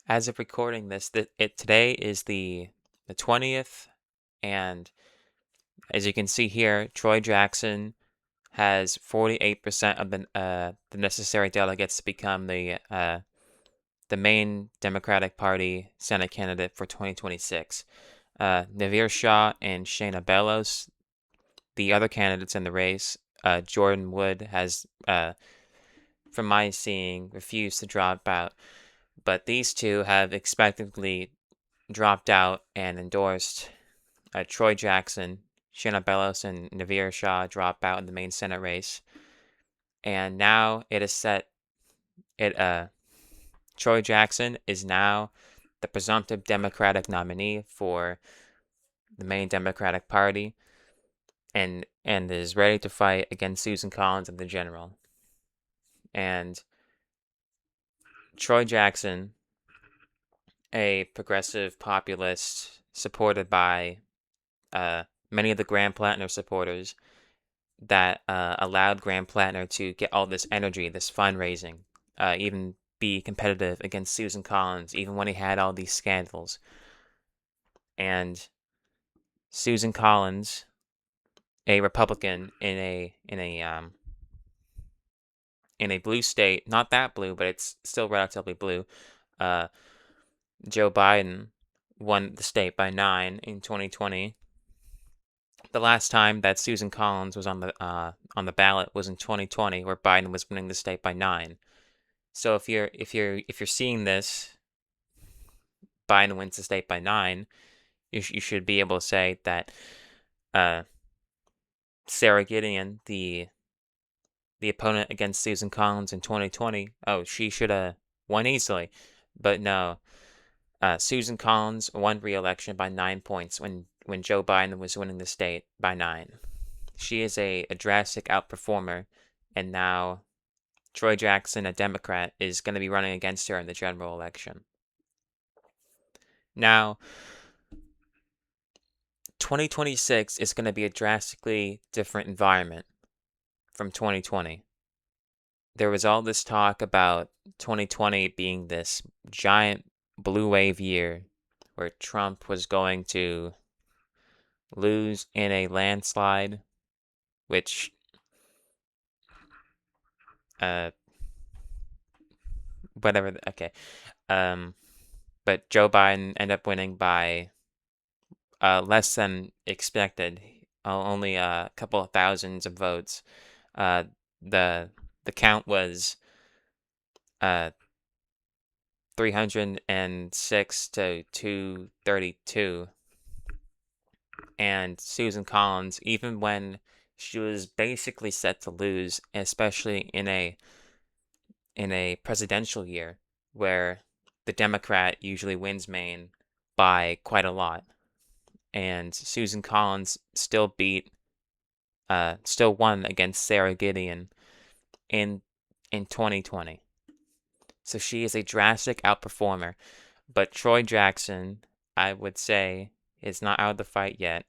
As of recording this, today is the 20th, and as you can see here, Troy Jackson has 48% of the necessary delegates to become the main Democratic Party Senate candidate for 2026. Navir Shah and Shayna Bellows, the other candidates in the race, Jordan Wood has, from my seeing, refused to drop out. But these two have expectedly dropped out and endorsed Troy Jackson. Shayna Bellows and Navir Shah drop out in the main Senate race. And now it is set. Troy Jackson is now the presumptive Democratic nominee for the main Democratic Party, and is ready to fight against Susan Collins in the general. And Troy Jackson, a progressive populist supported by many of the Graham Plattner supporters, that allowed Graham Plattner to get all this energy, this fundraising, even be competitive against Susan Collins, even when he had all these scandals. And Susan Collins, a Republican in a blue state, not that blue, but it's still relatively blue. Joe Biden won the state by 9 in 2020. The last time that Susan Collins was on the ballot was in 2020, where Biden was winning the state by 9. So if you're seeing this, Biden wins the state by 9, you should be able to say that Sarah Gideon, the opponent against Susan Collins in 2020, she should have won easily. But no, Susan Collins won re-election by 9 points when Joe Biden was winning the state by 9. She is a drastic outperformer, and now Troy Jackson, a Democrat, is going to be running against her in the general election. Now, 2026 is going to be a drastically different environment from 2020. There was all this talk about 2020 being this giant blue wave year where Trump was going to lose in a landslide, which whatever. Okay, but Joe Biden ended up winning by less than expected, only a couple of thousands of votes. The count was 306 to 232. And Susan Collins, even when she was basically set to lose, especially in a presidential year where the Democrat usually wins Maine by quite a lot, and Susan Collins still won against Sarah Gideon in 2020. So she is a drastic outperformer. But Troy Jackson, I would say, is not out of the fight yet.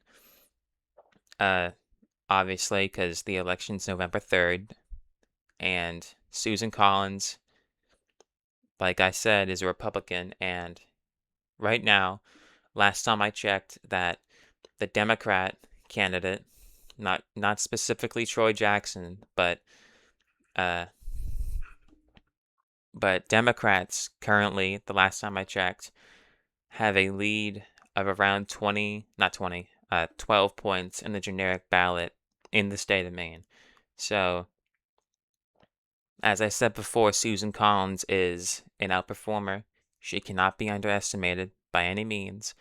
Obviously, because the election's November 3rd, and Susan Collins, like I said, is a Republican, and right now, last time I checked, that the Democrat candidate, not specifically Troy Jackson, but Democrats currently, the last time I checked, have a lead of around 12 points in the generic ballot in the state of Maine. So, as I said before, Susan Collins is an outperformer. She cannot be underestimated by any means.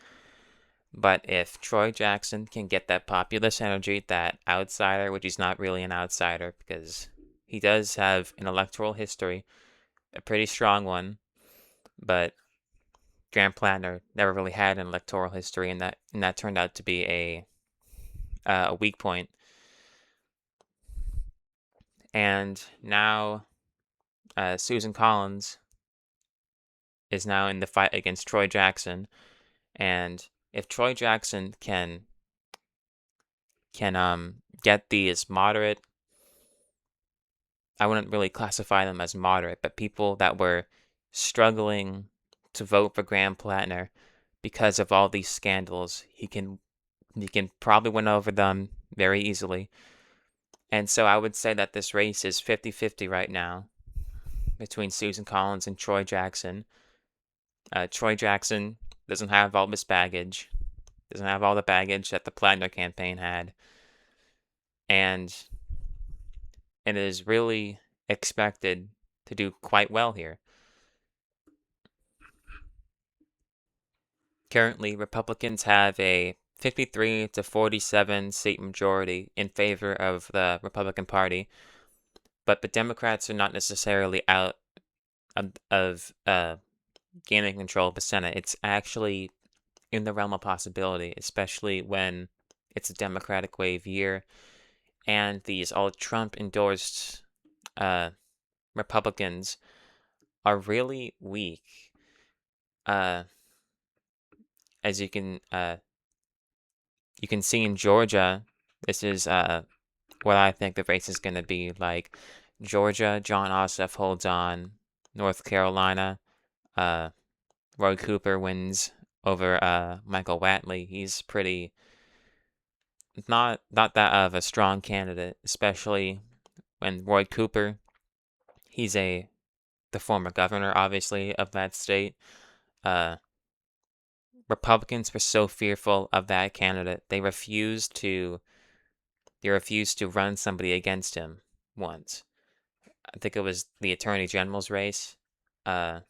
But if Troy Jackson can get that populist energy, that outsider, which he's not really an outsider because he does have an electoral history, a pretty strong one, but Graham Plattner never really had an electoral history, and that turned out to be a weak point. And now Susan Collins is now in the fight against Troy Jackson, and if Troy Jackson can get these moderate, I wouldn't really classify them as moderate, but people that were struggling to vote for Graham Plattner because of all these scandals. He can probably win over them very easily. And so I would say that this race is 50-50 right now between Susan Collins and Troy Jackson. Troy Jackson doesn't have all this baggage, doesn't have all the baggage that the Plattner campaign had, and it is really expected to do quite well here. Currently, Republicans have a 53 to 47 seat majority in favor of the Republican Party, but the Democrats are not necessarily out of gaining control of the Senate. It's actually in the realm of possibility, especially when it's a Democratic wave year and these all Trump endorsed Republicans are really weak. As you can see in Georgia, this is what I think the race is going to be like. Georgia, John Ossoff holds on. North Carolina, Roy Cooper wins over Michael Whatley. He's pretty not that of a strong candidate, especially when Roy Cooper, he's the former governor, obviously, of that state. Republicans were so fearful of that candidate, they refused to run somebody against him once. I think it was the Attorney General's race. And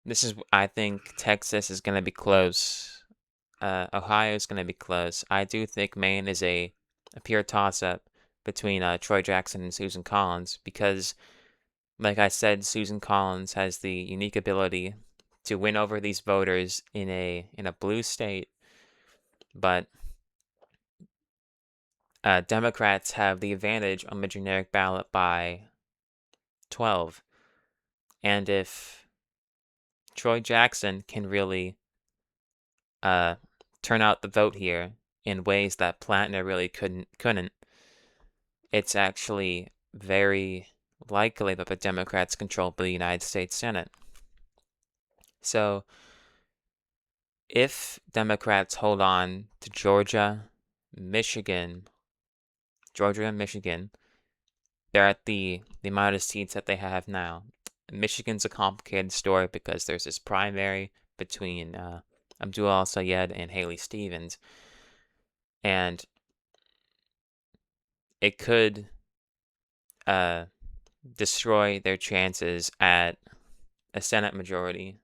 this is, I think Texas is going to be close. Ohio is going to be close. I do think Maine is a pure toss-up between Troy Jackson and Susan Collins because, like I said, Susan Collins has the unique ability to win over these voters in a blue state, but Democrats have the advantage on the generic ballot by 12. And if Troy Jackson can really turn out the vote here in ways that Plattner really couldn't, it's actually very likely that the Democrats control the United States Senate. So if Democrats hold on to Georgia and Michigan, they're at the amount of seats that they have now. Michigan's a complicated story because there's this primary between Abdul Al-Sayed and Haley Stevens, and it could destroy their chances at a Senate majority.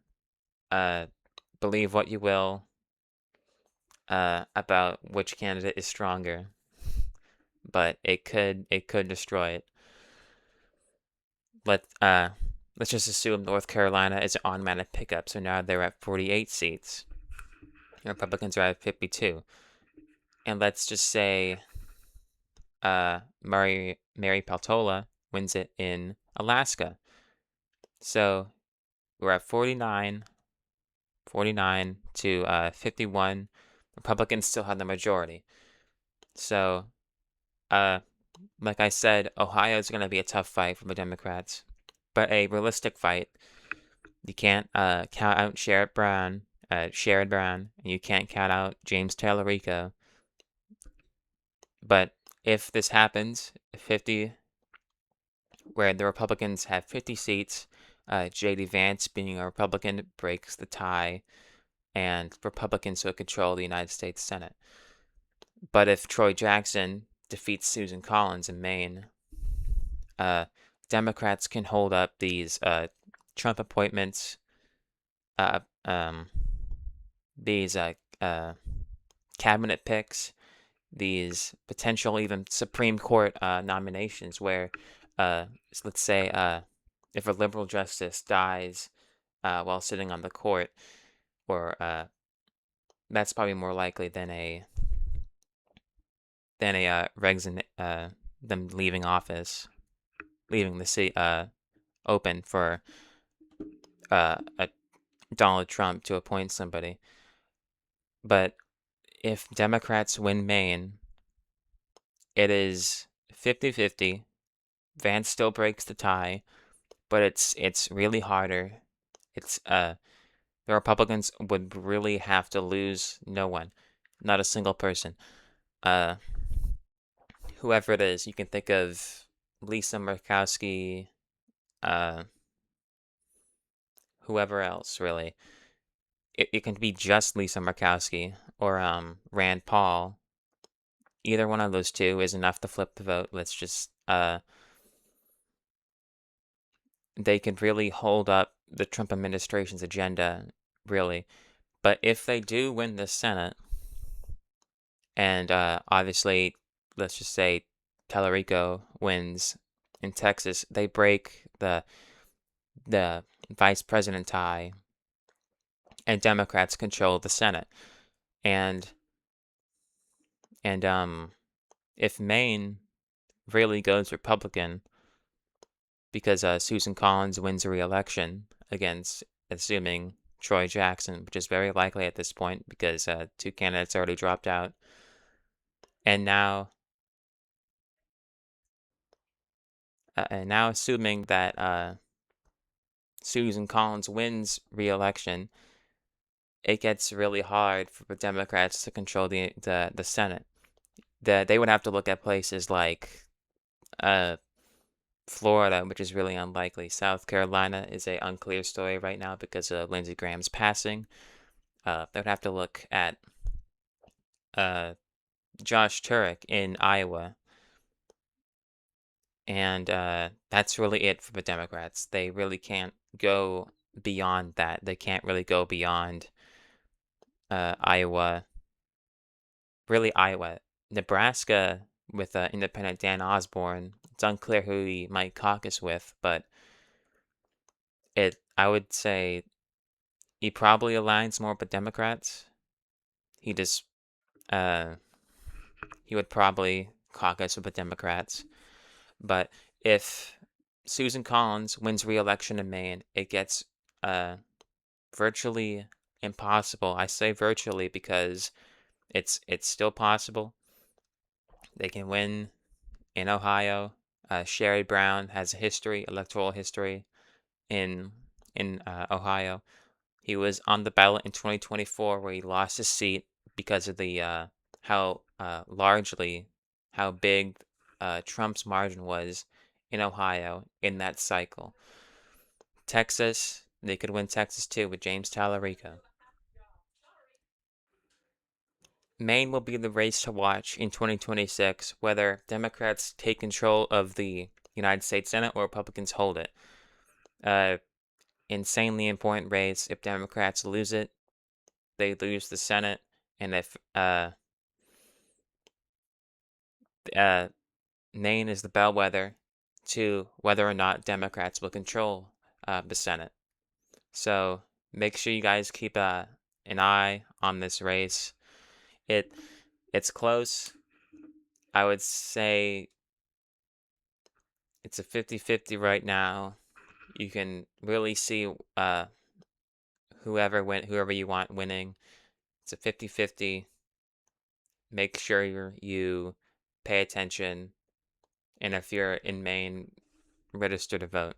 Believe what you will about which candidate is stronger, but it could destroy it. Let's just assume North Carolina is an automatic pickup, so now they're at 48 seats. Republicans are at 52. And let's just say Mary Peltola wins it in Alaska. So we're at 49 to 51. Republicans still have the majority. So, like I said, Ohio is going to be a tough fight for the Democrats, but a realistic fight. You can't count out Sherrod Brown, and you can't count out James Tallarico. But if this happens, 50, where the Republicans have 50 seats, J.D. Vance, being a Republican, breaks the tie, and Republicans will control the United States Senate. But if Troy Jackson defeats Susan Collins in Maine, Democrats can hold up these Trump appointments, these cabinet picks, these potential even Supreme Court nominations where, let's say, if a liberal justice dies while sitting on the court, or that's probably more likely than a them leaving office, leaving the seat open for a Donald Trump to appoint somebody. But if Democrats win Maine, it is 50-50. Vance still breaks the tie, but it's really harder. It's the Republicans would really have to lose no one, not a single person. Uh, Whoever it is, you can think of Lisa Murkowski, uh, whoever else really. It can be just Lisa Murkowski or Rand Paul. Either one of those two is enough to flip the vote. Let's just they could really hold up the Trump administration's agenda, really. But if they do win the Senate, and obviously, let's just say Tallarico wins in Texas, they break the vice president tie, and Democrats control the Senate. And and if Maine really goes Republican, because Susan Collins wins a re-election against, assuming Troy Jackson, which is very likely at this point because two candidates already dropped out, and now assuming that Susan Collins wins re-election, it gets really hard for the Democrats to control the Senate. They would have to look at places like uh, Florida, which is really unlikely. South Carolina is a unclear story right now because of Lindsey Graham's passing. They would have to look at uh, Josh Turek in Iowa, and that's really it for the Democrats. They really can't go beyond that. They can't really go beyond Iowa. Really, Iowa. Nebraska with independent Dan Osborne. It's unclear who he might caucus with, but I would say he probably aligns more with Democrats. He just uh he would probably caucus with the Democrats. But if Susan Collins wins re-election in Maine, it gets uh virtually impossible. I say virtually because it's still possible. They can win in Ohio. Sherry Brown has a history, electoral history in Ohio. He was on the ballot in 2024 where he lost his seat because of the how largely how big Trump's margin was in Ohio in that cycle. Texas, they could win Texas too with James Tallarico. Maine will be the race to watch in 2026, whether Democrats take control of the United States Senate or Republicans hold it. Uh, Insanely important race. If Democrats lose it, they lose the Senate, and if uh, Maine is the bellwether to whether or not Democrats will control the Senate. So make sure you guys keep an eye on this race. It it's close. I would say it's a 50-50 right now. You can really see whoever you want winning. It's a 50-50. Make sure you pay attention, and if you're in Maine, register to vote.